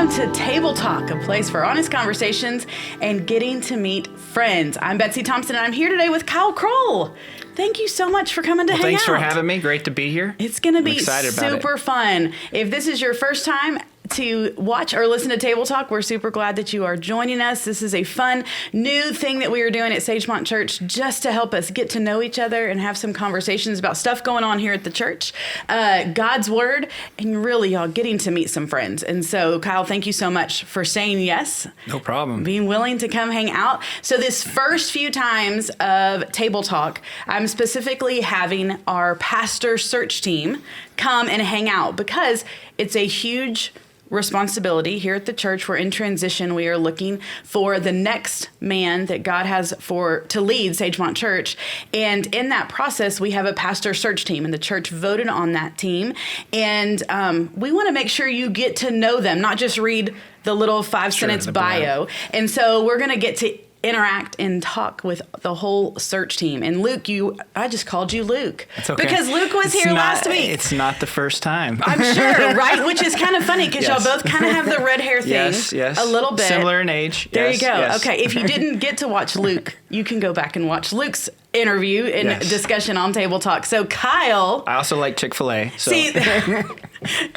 Welcome to Table Talk, a place for honest conversations and getting to meet friends. I'm Betsy Thompson, and I'm here today with Kyle Crowell. Thank you so much for coming to hang out. Thanks for having me. Great to be here. It's going to be super fun. If this is your first time to watch or listen to Table Talk, we're super glad that you are joining us. This is a fun new thing that we are doing at Sagemont Church just to help us get to know each other and have some conversations about stuff going on here at the church, God's Word, and really y'all getting to meet some friends. And so, Kyle, thank you so much for saying yes. No problem. Being willing to come hang out. So this first few times of Table Talk, I'm specifically having our pastor search team come and hang out because it's a huge responsibility here at the church. We're in transition. We are looking for the next man that God has to lead Sagemont Church. And in that process, we have a pastor search team, and the church voted on that team. And we want to make sure you get to know them, not just read the little 5-sentence bio. And so we're going to get to interact and talk with the whole search team. And Luke, I just called you Luke. That's okay. Because Luke was here last week. It's not the first time. I'm sure, right? Which is kind of funny because y'all both kind of have the red hair thing. Yes. A little bit. Similar in age. There you go. Okay, if you didn't get to watch Luke, you can go back and watch Luke's interview and discussion on Table Talk. So Kyle. I also like Chick-fil-A. So. See,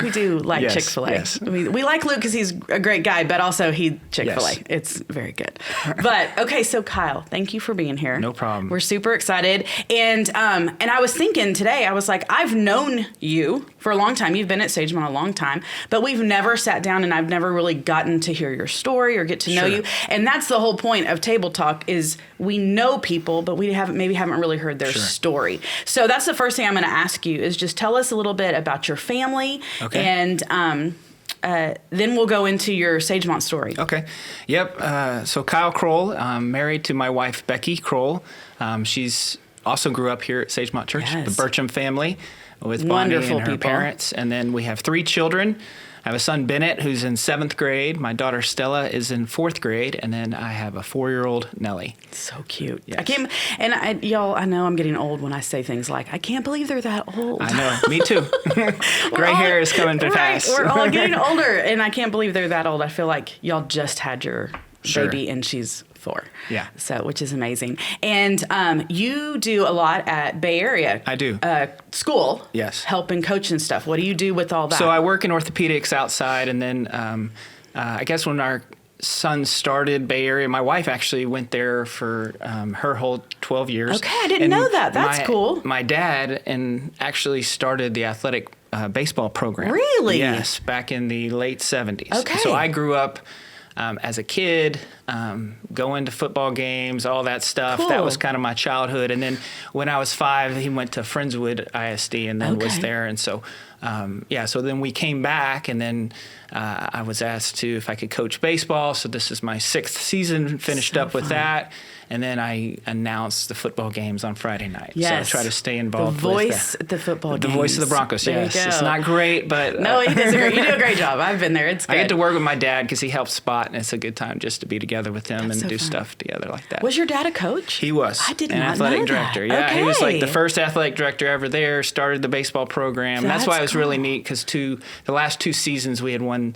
we do like Chick-fil-A. Yes. We like Luke because he's a great guy, but also Chick-fil-A. Yes. It's very good. But okay, so Kyle, thank you for being here. No problem. We're super excited. And I was thinking today, I was like, I've known you for a long time. You've been at Sagemont a long time, but we've never sat down and I've never really gotten to hear your story or get to know you. And that's the whole point of Table Talk is we know people, but we haven't really heard their story. So that's the first thing I'm going to ask you is just tell us a little bit about your family. Okay. And then we'll go into your Sagemont story. Okay. Yep. So Kyle Crowell, married to my wife, Becky Crowell. She's also grew up here at Sagemont Church, the Burcham family with Bonnie and her parents. And then we have 3 children. I have a son, Bennett, who's in 7th grade. My daughter, Stella, is in 4th grade. And then I have a 4-year-old, Nellie. So cute. Yes. I know I'm getting old when I say things like, I can't believe they're that old. I know. Me too. Gray hair is coming to pass. We're all getting older, and I can't believe they're that old. I feel like y'all just had your baby, and she's 4. Yeah. So, which is amazing. And you do a lot at Bay Area. I do. School. Yes. Help and coach and stuff. What do you do with all that? So I work in orthopedics outside, and then I guess when our son started Bay Area, my wife actually went there for her whole 12 years. Okay, I didn't know that. That's cool. My dad actually started the athletic baseball program. Really? Yes, back in the late 70s. Okay. So I grew up as a kid, going to football games, all that stuff. Cool. That was kind of my childhood. And then when I was 5, he went to Friendswood ISD and then was there. And so, so then we came back, and then I was asked if I could coach baseball. So this is my 6th season, finished up with that. And then I announced the football games on Friday night. Yes. So I try to stay involved with the voice at the football games. The voice of the Broncos, yes. It's not great, but... No, he does you do a great job. I've been there. It's good. I get to work with my dad because he helps spot, and it's a good time just to be together with him and do stuff together like that. Was your dad a coach? He was. I did an not athletic know director. That. Yeah, okay. He was like the first athletic director ever there, started the baseball program. That's why it was really neat because the last 2 seasons we had won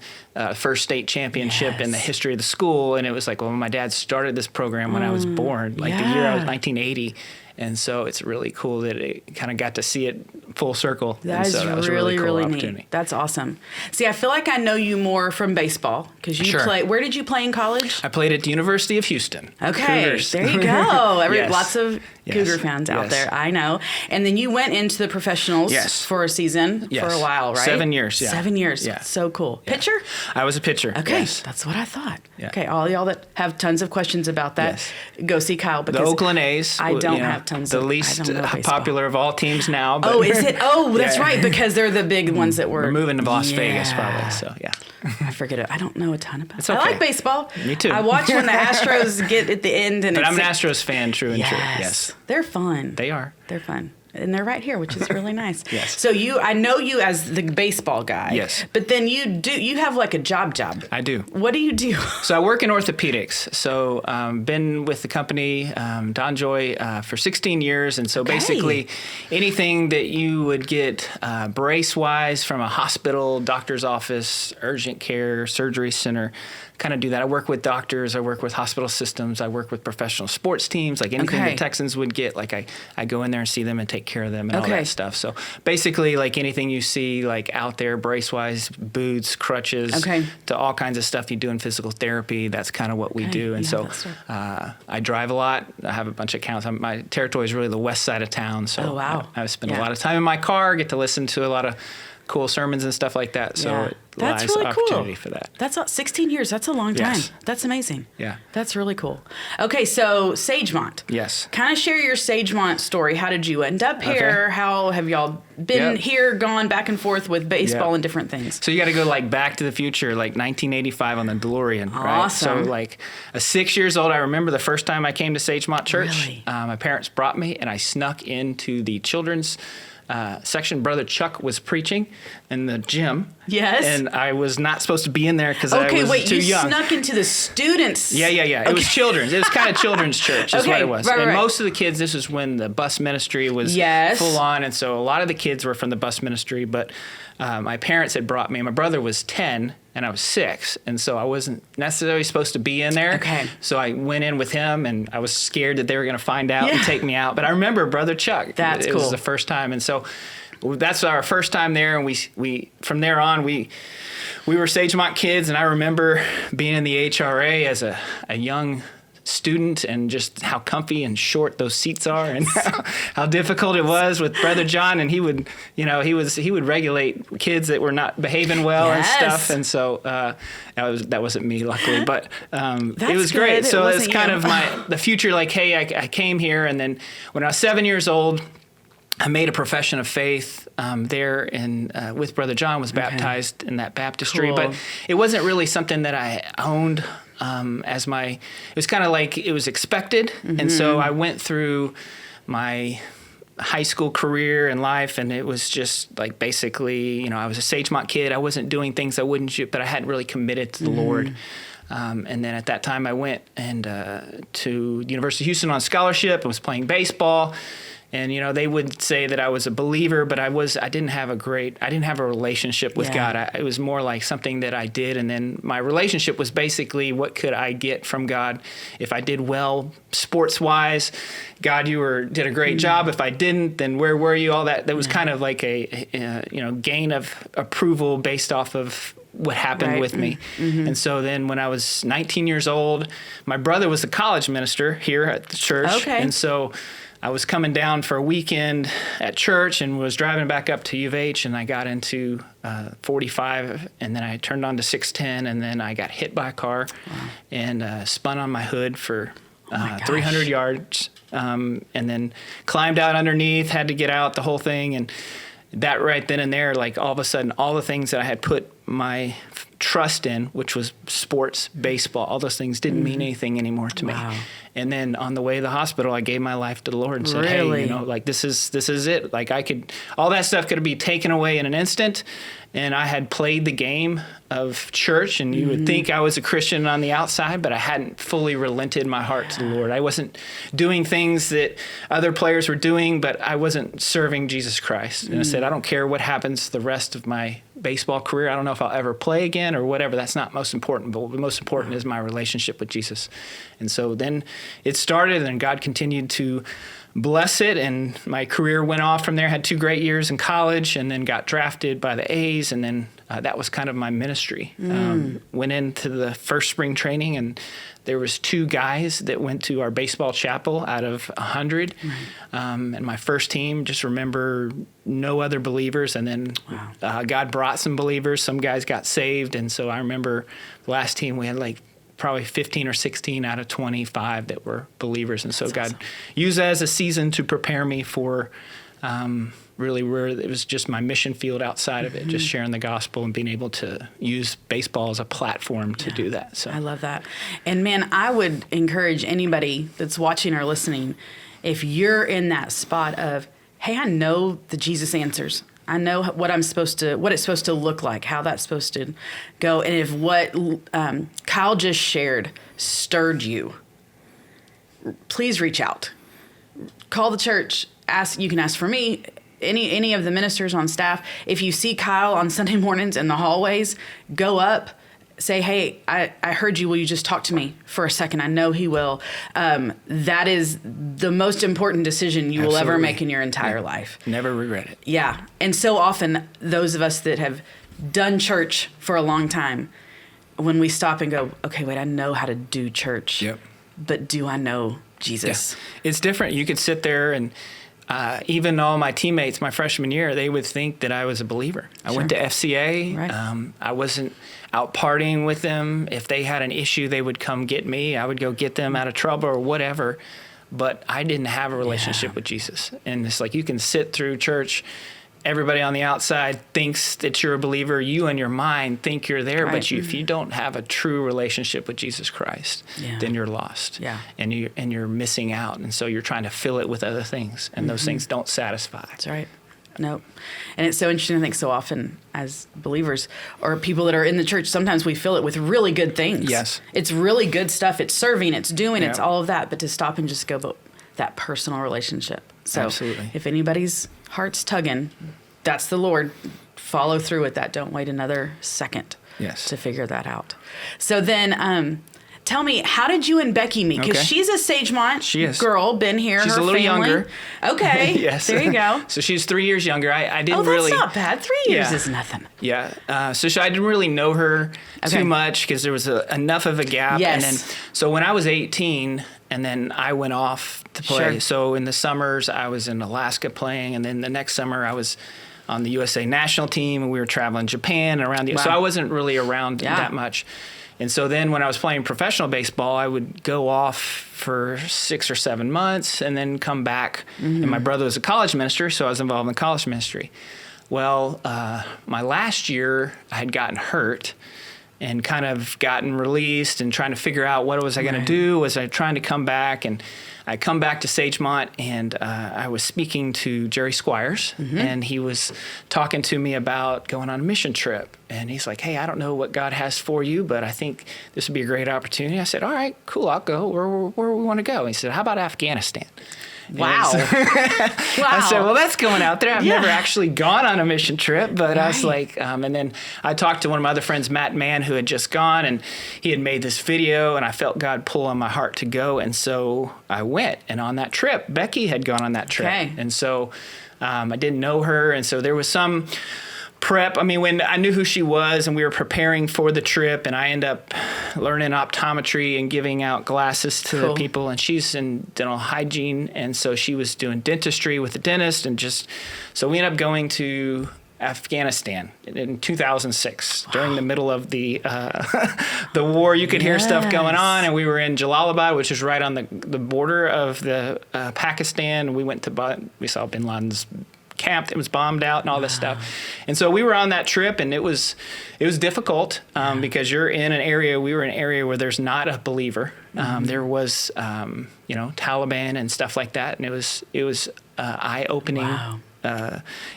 first state championship in the history of the school, and it was like, well, my dad started this program when I was born, the year I was 1980. And so it's really cool that it kind of got to see it full circle. That is really, cool really neat. That's awesome. See, I feel like I know you more from baseball because you play. Where did you play in college? I played at the University of Houston. Okay, Cougars. There you go. Lots of Cougar fans out there. I know. And then you went into the professionals for a season for a while, right? 7 years. Yeah. 7 years. Yeah. So cool. Yeah. Pitcher? I was a pitcher. Okay, yes. That's what I thought. Yeah. Okay, all y'all that have tons of questions about that, go see Kyle because the Oakland A's. I don't have tons. The least popular of all teams now. But is it? Oh, that's right, because they're the big ones that we're moving to Las Vegas probably. So yeah. I forget it. I don't know a ton about it. It's okay. I like baseball. Me too. I watch when the Astros get at the end. But I'm an Astros fan, true and true. Yes. They're fun. They are. They're fun. And they're right here, which is really nice. Yes. So I know you as the baseball guy. Yes. But then you have like a job. I do. What do you do? So I work in orthopedics. So been with the company, Don Joy, for 16 years. And so basically anything that you would get brace-wise from a hospital, doctor's office, urgent care, surgery center, kind of do that. I work with doctors. I work with hospital systems. I work with professional sports teams, like anything the Texans would get. Like I go in there and see them and take care of them and all that stuff. So basically, like anything you see, like out there, brace-wise, boots, crutches, to all kinds of stuff you do in physical therapy. That's kind of what we do. And so I drive a lot. I have a bunch of accounts. My territory is really the west side of town. So I spend a lot of time in my car, get to listen to a lot of cool sermons and stuff like that. So that's really opportunity for that. That's 16 years. That's a long time. Yes. That's amazing. Yeah. That's really cool. Okay, so Sagemont. Yes. Kind of share your Sagemont story. How did you end up here? How have y'all been here, gone back and forth with baseball and different things? So you got to go like back to the future, like 1985 on the DeLorean, right? Awesome. So like 6 years old, I remember the first time I came to Sagemont Church. Really? My parents brought me, and I snuck into the children's section. Brother Chuck was preaching in the gym. Yes. And I was not supposed to be in there because I was too young. You snuck into the students. Yeah. It was children's. It was kind of children's church is what it was. Right. Most of the kids, this was when the bus ministry was full on. And so a lot of the kids were from the bus ministry. But my parents had brought me. My brother was 10 and I was 6. And so I wasn't necessarily supposed to be in there. Okay. So I went in with him, and I was scared that they were going to find out and take me out. But I remember Brother Chuck. That's cool. It was the first time. And so that's our first time there. And we from there on, we were Sagemont kids. And I remember being in the HRA as a young student, and just how comfy and short those seats are, and how difficult it was with Brother John. And he would regulate kids that were not behaving well and stuff. And so that wasn't me, luckily, but it was great. So it's kind of the future. Like, hey, I came here, and then when I was 7 years old, I made a profession of faith there, and with Brother John, was baptized in that baptistry. Cool. But it wasn't really something that I owned it was kind of like it was expected. And so I went through my high school career and life, and it was just like basically, I was a Sagemont kid. I wasn't doing things I wouldn't do, but I hadn't really committed to the Lord. And then at that time, I went to the University of Houston on scholarship. I was playing baseball. And, they would say that I was a believer, but I didn't have a relationship with God. It was more like something that I did. And then my relationship was basically, what could I get from God? If I did well sports wise, God, you did a great job. If I didn't, then where were you? All that. That was kind of like a gain of approval based off of what happened with me. And so then when I was 19 years old, my brother was the college minister here at the church. And so I was coming down for a weekend at church and was driving back up to U of H, and I got into 45, and then I turned on to 610, and then I got hit by a car and spun on my hood for 300 yards, and then climbed out underneath, had to get out, the whole thing. And that right then and there, like all of a sudden, all the things that I had put my trust in, which was sports, baseball, all those things didn't mean anything anymore to me. And then on the way to the hospital, I gave my life to the Lord and said, hey, like this is it. Like all that stuff could be taken away in an instant. And I had played the game of church, and you would think I was a Christian on the outside, but I hadn't fully relented my heart to the Lord. I wasn't doing things that other players were doing, but I wasn't serving Jesus Christ. And I said, I don't care what happens the rest of my baseball career. I don't know if I'll ever play again or whatever. That's not most important, but the most important is my relationship with Jesus. And so then it started, and God continued to bless it, and my career went off from there. Had 2 great years in college, and then got drafted by the A's, and then that was kind of my ministry. Went into the first spring training, and there was 2 guys that went to our baseball chapel out of 100. And my first team, just remember no other believers, and then God brought some believers. Some guys got saved, and so I remember the last team we had like probably 15 or 16 out of 25 that were believers. And so God used that as a season to prepare me for really where it was just my mission field outside of it, just sharing the gospel and being able to use baseball as a platform to do that. So I love that. And man, I would encourage anybody that's watching or listening, if you're in that spot of, hey, I know the Jesus answers. I know what it's supposed to look like, how that's supposed to go. And if what Kyle just shared stirred you, please reach out. Call the church. You can ask for me, any of the ministers on staff. If you see Kyle on Sunday mornings in the hallways, go up. Say, hey, I heard you. Will you just talk to me for a second? I know he will. That is the most important decision you will ever make in your entire life. Never regret it. Yeah. And so often, those of us that have done church for a long time, when we stop and go, okay, wait, I know how to do church. Yep. But do I know Jesus? Yeah. It's different. You could sit there and even all my teammates my freshman year, they would think that I was a believer. I went to FCA. Right. I wasn't out partying with them. If they had an issue, they would come get me. I would go get them out of trouble or whatever. But I didn't have a relationship with Jesus. And it's like you can sit through church. Everybody on the outside thinks that you're a believer. You in your mind think you're there, but if you don't have a true relationship with Jesus Christ, then you're lost. Yeah. And you're missing out. And so you're trying to fill it with other things, and those things don't satisfy. That's right. Nope. And it's so interesting, I think, so often as believers or people that are in the church, sometimes we fill it with really good things. Yes. It's really good stuff. It's serving, it's doing, it's all of that. But to stop and just go, but that personal relationship. So Absolutely. If anybody's heart's tugging, that's the Lord. Follow through with that. Don't wait another second to figure that out. So then tell me, how did you and Becky meet? Because she's a Sagemont girl, been here. She's her a little family. younger. Okay. Yes. There you go. So she's 3 years younger. I didn't that's really. not bad. 3 years is nothing. Yeah. So I didn't really know her too much because there was enough of a gap. Yes. And then, so when I was 18, and then I went off to play. Sure. So in the summers, I was in Alaska playing, and then the next summer I was on the USA national team, and we were traveling Japan and around the. So I wasn't really around that much. And so then when I was playing professional baseball, I would go off for 6 or 7 months and then come back. And my brother was a college minister, so I was involved in college ministry. Well, my last year, I had gotten hurt and kind of gotten released and trying to figure out what was I going to do. Was I trying to come back? And I come back to Sagemont, and I was speaking to Jerry Squires, and he was talking to me about going on a mission trip. And he's like, hey, I don't know what God has for you, but I think this would be a great opportunity. I said, all right, cool, I'll go where we want to go. And he said, how about Afghanistan? Wow. So, I said, well, that's going out there. I've never actually gone on a mission trip, but I was like, and then I talked to one of my other friends, Matt Mann, who had just gone, and he had made this video, and I felt God pull on my heart to go. And so I went. And on that trip, Becky had gone on that trip. Okay. And so I didn't know her. And so there was some prep. I mean, when I knew who she was and we were preparing for the trip, and I ended up learning optometry and giving out glasses to the people, and she's in dental hygiene, and so she was doing dentistry with the dentist, and so we ended up going to Afghanistan in 2006 during the middle of the war. You could hear stuff going on, and we were in Jalalabad, which is right on the border of the Pakistan. We saw Bin Laden's camp that was bombed out and all this stuff. And so we were on that trip, and it was difficult because we were in an area where there's not a believer. There was Taliban and stuff like that, and it was eye-opening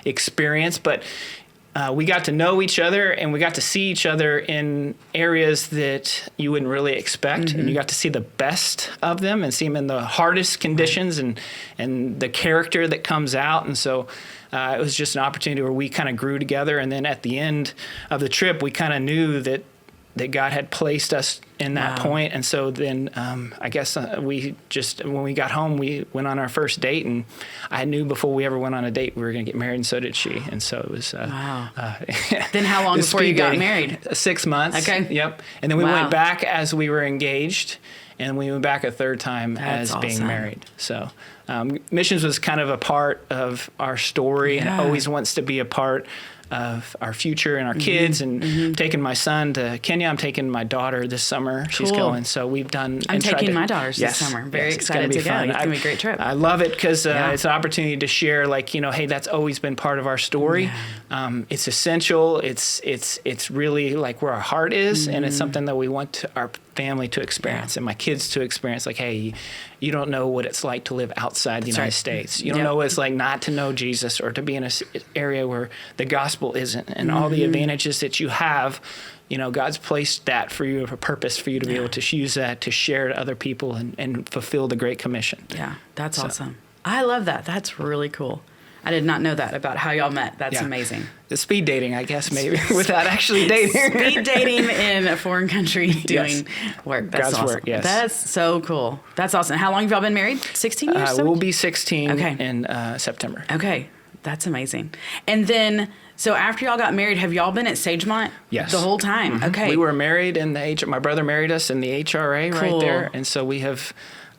experience. But we got to know each other, and we got to see each other in areas that you wouldn't really expect. And you got to see the best of them and see them in the hardest conditions and the character that comes out. And so it was just an opportunity where we kind of grew together. And then at the end of the trip, we kind of knew that God had placed us in that point. And so then I guess when we got home, we went on our first date, and I knew before we ever went on a date we were going to get married, and so did she. And so it was Then how long before you got married? 6 months. Okay. Yep. And then we went back as we were engaged, and we went back a third time as being married. So missions was kind of a part of our story, and it always wants to be a part of our future and our kids, and taking my son to Kenya. I'm taking my daughter this summer. She's going. So we've done. I'm taking my daughters this summer. Very excited to go. It's going to be a great trip. I love it because it's an opportunity to share, like, hey, that's always been part of our story. Yeah. It's essential. It's really like where our heart is, and it's something that we want our family to experience and my kids to experience. Like, hey, you don't know what it's like to live outside the United States. You don't know what it's like not to know Jesus, or to be in an area where the gospel isn't, and all the advantages that you have. God's placed that for you, a purpose for you to be able to use that to share to other people and fulfill the Great Commission. Yeah, that's awesome. I love that. That's really cool. I did not know that about how y'all met. That's amazing. The speed dating, I guess, maybe, without actually dating. Speed dating in a foreign country doing work. That's God's awesome. work, yes. That's so cool. That's awesome. How long have y'all been married? 16 years? We'll be 16 in September. Okay. That's amazing. And then, so after y'all got married, have y'all been at Sagemont the whole time? Okay. We were married in my brother married us in the HRA right there. And so we have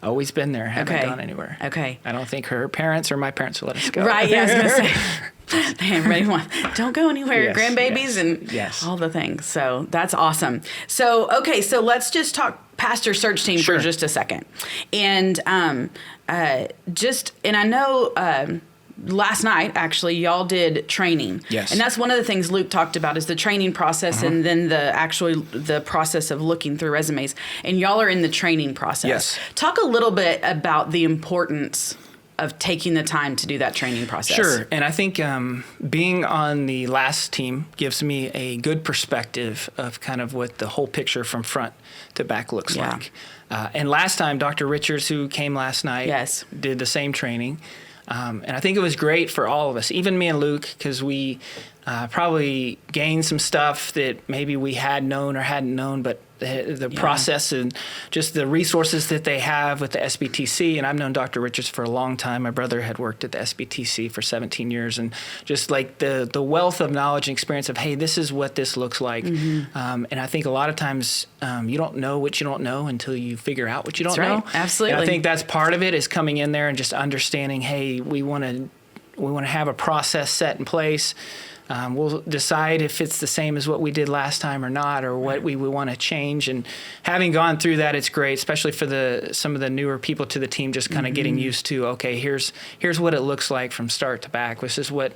always been there. Haven't gone anywhere. Okay. I don't think her parents or my parents will let us go. Right. Yeah, I was going to say. Everybody don't go anywhere. Grandbabies and all the things. So that's awesome. So, okay. So let's just talk pastor search team for just a second. And and I know last night, actually, y'all did training. Yes. And that's one of the things Luke talked about is the training process and then the process of looking through resumes. And y'all are in the training process. Yes. Talk a little bit about the importance of taking the time to do that training process. Sure. And I think being on the last team gives me a good perspective of kind of what the whole picture from front to back looks like. And last time, Dr. Richards, who came last night, did the same training. And I think it was great for all of us, even me and Luke, because we probably gained some stuff that maybe we had known or hadn't known, but the process and just the resources that they have with the SBTC. And I've known Dr. Richards for a long time. My brother had worked at the SBTC for 17 years. And just like the wealth of knowledge and experience of, hey, this is what this looks like. And I think a lot of times you don't know what you don't know until you figure out what you don't know. Absolutely. And I think that's part of it, is coming in there and just understanding, hey, we want to have a process set in place. We'll decide if it's the same as what we did last time or not, or what we want to change. And having gone through that, it's great, especially for some of the newer people to the team, just kind of getting used to, okay, here's what it looks like from start to back. This is what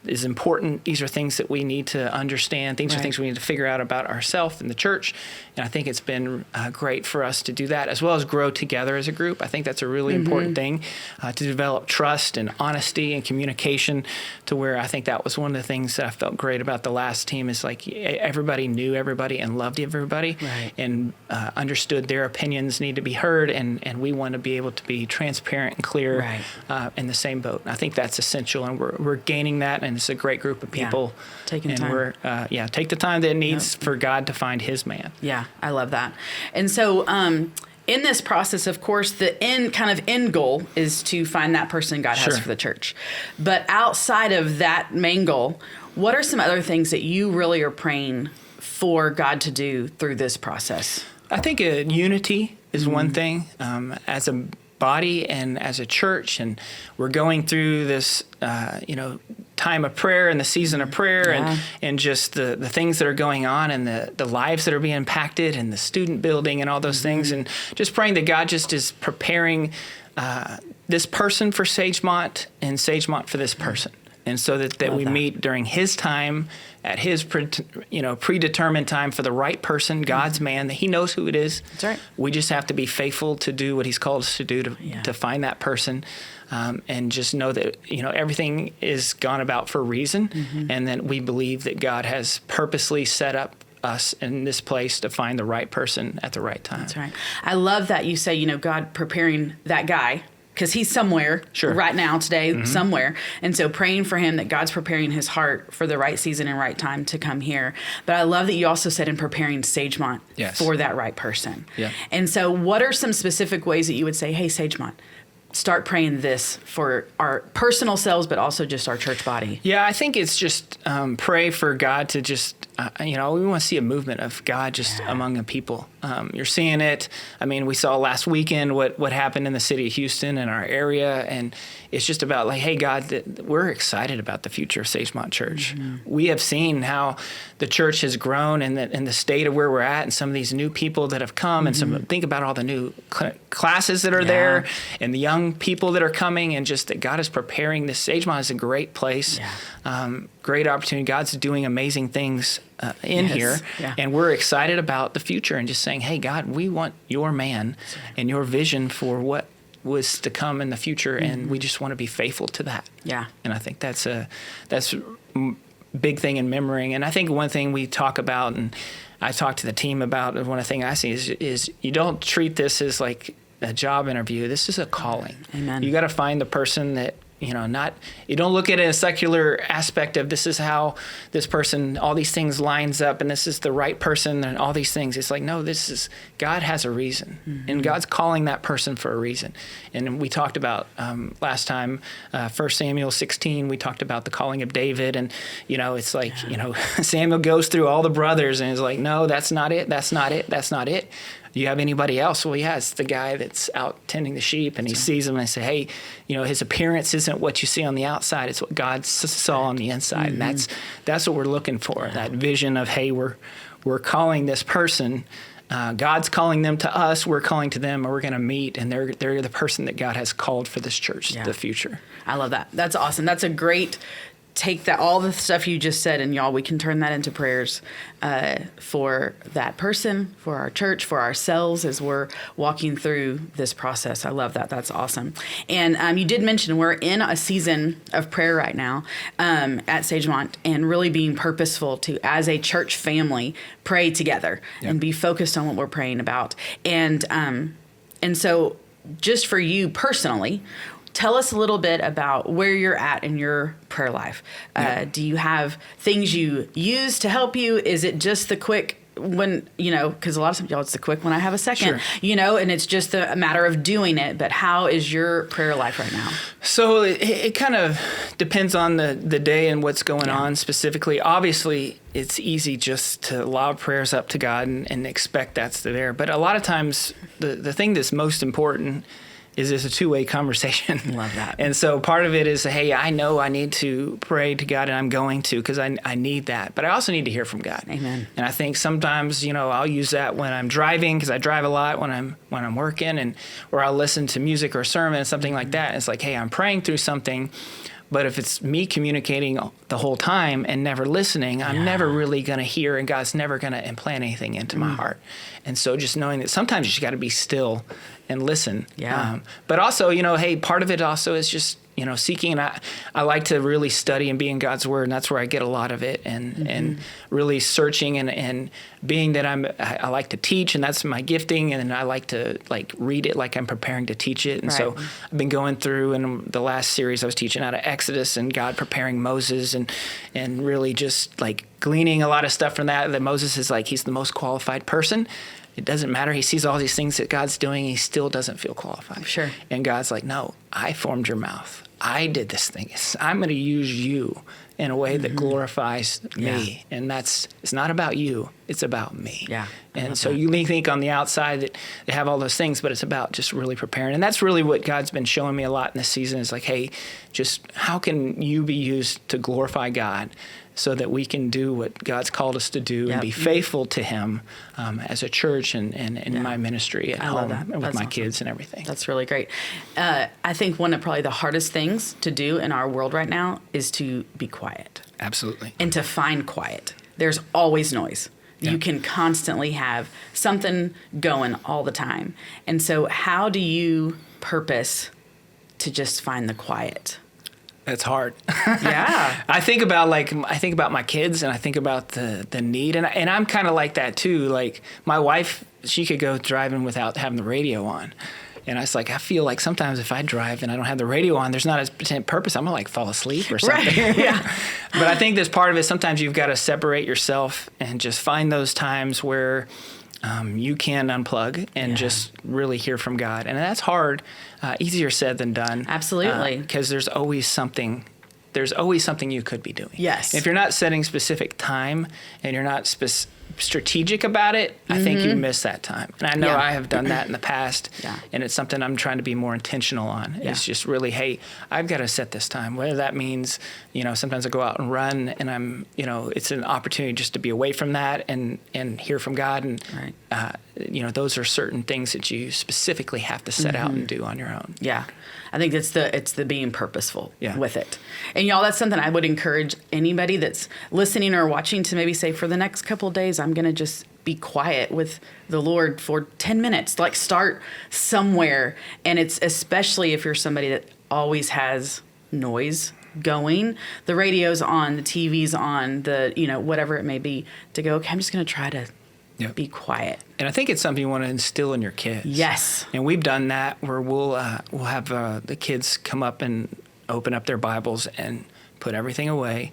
is important. These are things that we need to understand. These are things we need to figure out about ourselves and the church. And I think it's been great for us to do that, as well as grow together as a group. I think that's a really important thing, to develop trust and honesty and communication, to where I think that was one of the things that I felt great about the last team, is like everybody knew everybody and loved everybody and understood their opinions need to be heard. And we want to be able to be transparent and clear in the same boat. And I think that's essential. And we're gaining that. And it's a great group of people. Taking time. We're, take the time that it needs for God to find his man. Yeah, I love that. And so in this process, of course, the end goal is to find that person God has for the church. But outside of that main goal, what are some other things that you really are praying for God to do through this process? I think unity is one thing. As a body and as a church, and we're going through this time of prayer and the season of prayer and just the things that are going on and the lives that are being impacted and the student building and all those things, and just praying that God just is preparing this person for Sagemont and Sagemont for this person. And so that we meet during his time, at his predetermined time for the right person, God's man, that he knows who it is. That's right. We just have to be faithful to do what he's called us to do to find that person, and just know that everything is gone about for a reason, and that we believe that God has purposely set up us in this place to find the right person at the right time. That's right. I love that you say, God preparing that guy, because he's somewhere right now, today, somewhere. And so praying for him that God's preparing his heart for the right season and right time to come here. But I love that you also said in preparing Sagemont for that right person. Yeah. And so what are some specific ways that you would say, hey, Sagemont, start praying this for our personal selves, but also just our church body? Yeah, I think it's just pray for God to just we want to see a movement of God just among the people. You're seeing it. I mean, we saw last weekend what happened in the city of Houston and our area, and it's just about like, hey, God, we're excited about the future of Sagemont Church. We have seen how the church has grown and the state of where we're at, and some of these new people that have come, and think about all the new classes that are there, and the young people that are coming, and just that God is preparing this. Sagemont is a great place. Great opportunity. God's doing amazing things in here, and we're excited about the future and just saying, hey, God, we want your man and your vision for what was to come in the future, and we just want to be faithful to that. And I think that's a big thing in memorying. And I think one thing we talk about, and I talk to the team about, one of the things I see is you don't treat this as like a job interview. This is a calling. Amen. You got to find the person that, you don't look at it in a secular aspect of this is how this person, all these things lines up, and this is the right person and all these things. It's like, no, God has a reason, and God's calling that person for a reason. And we talked about last time, 1 Samuel 16, we talked about the calling of David, and, it's like, Samuel goes through all the brothers and is like, no, that's not it. That's not it. That's not it. Do you have anybody else? Well, it's the guy that's out tending the sheep, and he sees him and I say, hey, his appearance isn't what you see on the outside. It's what God saw on the inside. And that's what we're looking for. That vision of, hey, we're calling this person. God's calling them to us. We're calling to them, and we're going to meet. And they're the person that God has called for this church, the future. I love that. That's awesome. That's a great take that all the stuff you just said, and y'all, we can turn that into prayers for that person, for our church, for ourselves as we're walking through this process. I love that. That's awesome. And you did mention we're in a season of prayer right now at Sagemont, and really being purposeful to, as a church family, pray together and be focused on what we're praying about. And so just for you personally, tell us a little bit about where you're at in your prayer life. Do you have things you use to help you? Is it just the quick when, because a lot of times, y'all, it's the quick when I have a second, and it's just a matter of doing it. But how is your prayer life right now? So it kind of depends on the day and what's going on specifically. Obviously, it's easy just to lob prayers up to God and expect that's there. But a lot of times, the thing that's most important is it's a two-way conversation. Love that. And so part of it is, hey, I know I need to pray to God, and I'm going to, because I need that. But I also need to hear from God. Amen. And I think sometimes, I'll use that when I'm driving, because I drive a lot when I'm working, or I'll listen to music or a sermon, something like that. It's like, hey, I'm praying through something. But if it's me communicating the whole time and never listening, I'm never really going to hear, and God's never going to implant anything into my heart. And so just knowing that sometimes you just got to be still and listen. But also, hey, part of it also is just, seeking. And I like to really study and be in God's Word, and that's where I get a lot of it. And really searching and being that I like to teach, and that's my gifting. And I like to read it like I'm preparing to teach it. And so I've been going through, in the last series I was teaching out of Exodus and God preparing Moses, and really just gleaning a lot of stuff from that Moses is he's the most qualified person. It doesn't matter. He sees all these things that God's doing. He still doesn't feel qualified. Sure. And God's like, no, I formed your mouth. I did this thing. I'm going to use you in a way that glorifies me. And it's not about you. It's about me. And so you may think on the outside that they have all those things, but it's about just really preparing. And that's really what God's been showing me a lot in this season is hey, just how can you be used to glorify God so that we can do what God's called us to do and be faithful to Him as a church and in my ministry at home and with my kids and everything. That's really great. I think one of probably the hardest things to do in our world right now is to be quiet. Absolutely. And to find quiet. There's always noise. You can constantly have something going all the time. And so how do you purpose to just find the quiet? It's hard. I think about my kids, and I think about the need, and I'm kind of like that too. My wife, she could go driving without having the radio on, and I feel like sometimes if I drive and I don't have the radio on, there's not a purpose. I'm gonna fall asleep or something. But I think there's part of it. Sometimes you've got to separate yourself and just find those times where you can unplug and just really hear from God. And that's hard, easier said than done. Absolutely. Because there's always something there's always something you could be doing. Yes. If you're not setting specific time and you're not strategic about it, I think you miss that time. And I know I have done that in the past, and it's something I'm trying to be more intentional on. It's just really, hey, I've got to set this time. Whether that means, sometimes I go out and run, and I'm, it's an opportunity just to be away from that and hear from God. And, those are certain things that you specifically have to set out and do on your own. Yeah. I think it's the being purposeful with it. And y'all, that's something I would encourage anybody that's listening or watching to maybe say, for the next couple of days, I'm going to just be quiet with the Lord for 10 minutes. Like, start somewhere. And it's especially if you're somebody that always has noise going, the radio's on, the TV's on, the, whatever it may be, to go, okay, I'm just going to try to be quiet. And I think it's something you want to instill in your kids. Yes. And we've done that where we'll have the kids come up and open up their Bibles and put everything away.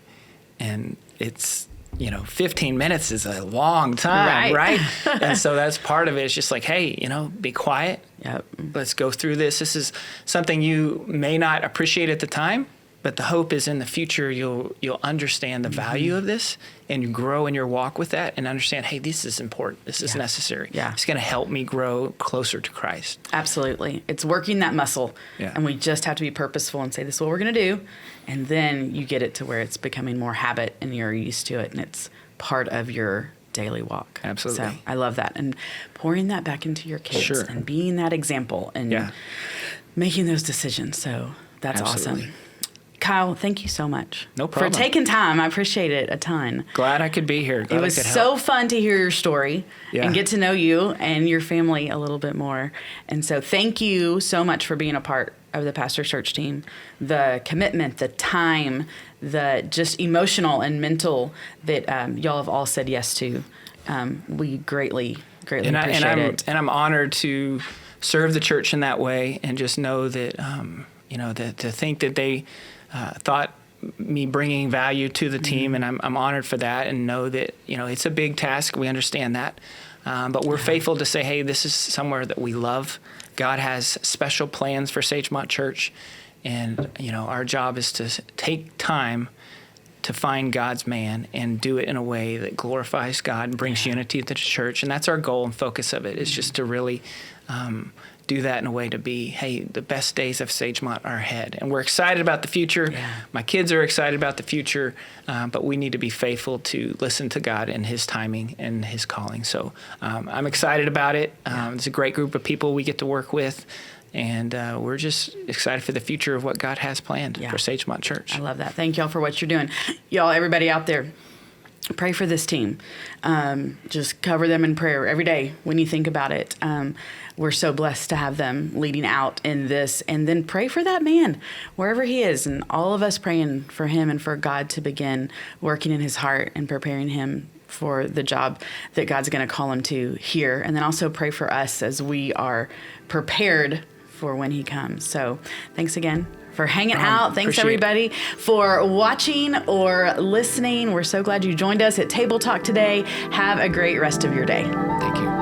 And it's, 15 minutes is a long time, right? And so that's part of it. It's just like, hey, be quiet. Yep. Let's go through this. This is something you may not appreciate at the time, but the hope is in the future you'll understand the value of this and you grow in your walk with that and understand, hey, this is important. This is necessary. Yeah. It's going to help me grow closer to Christ. Absolutely. It's working that muscle. Yeah. And we just have to be purposeful and say, this is what we're going to do. And then you get it to where it's becoming more habit and you're used to it and it's part of your daily walk. Absolutely. So I love that. And pouring that back into your kids and being that example and making those decisions. So that's awesome. Kyle, thank you so much. No problem. For taking time. I appreciate it a ton. Glad I could be here. Glad it was so fun to hear your story and get to know you and your family a little bit more. And so thank you so much for being a part of the Pastor Search team. The commitment, the time, the just emotional and mental that y'all have all said yes to. We greatly appreciate it. And I'm honored to serve the church in that way and just know that, that to think that they thought me bringing value to the team, and I'm honored for that, and know that it's a big task. We understand that, but we're faithful to say, hey, this is somewhere that we love. God has special plans for Sagemont Church, and our job is to take time to find God's man and do it in a way that glorifies God and brings unity to the church, and that's our goal and focus of it. Is just to really do that in a way to be, hey, the best days of Sagemont are ahead. And we're excited about the future. Yeah. My kids are excited about the future, but we need to be faithful to listen to God and his timing and his calling. So I'm excited about it. It's a great group of people we get to work with. And we're just excited for the future of what God has planned for Sagemont Church. I love that. Thank y'all for what you're doing. Y'all, everybody out there, pray for this team. Just cover them in prayer every day when you think about it. We're so blessed to have them leading out in this. And then pray for that man, wherever he is. And all of us praying for him and for God to begin working in his heart and preparing him for the job that God's going to call him to here. And then also pray for us as we are prepared for when he comes. So thanks again for hanging out. Thanks everybody for watching or listening. We're so glad you joined us at Table Talk today. Have a great rest of your day. Thank you.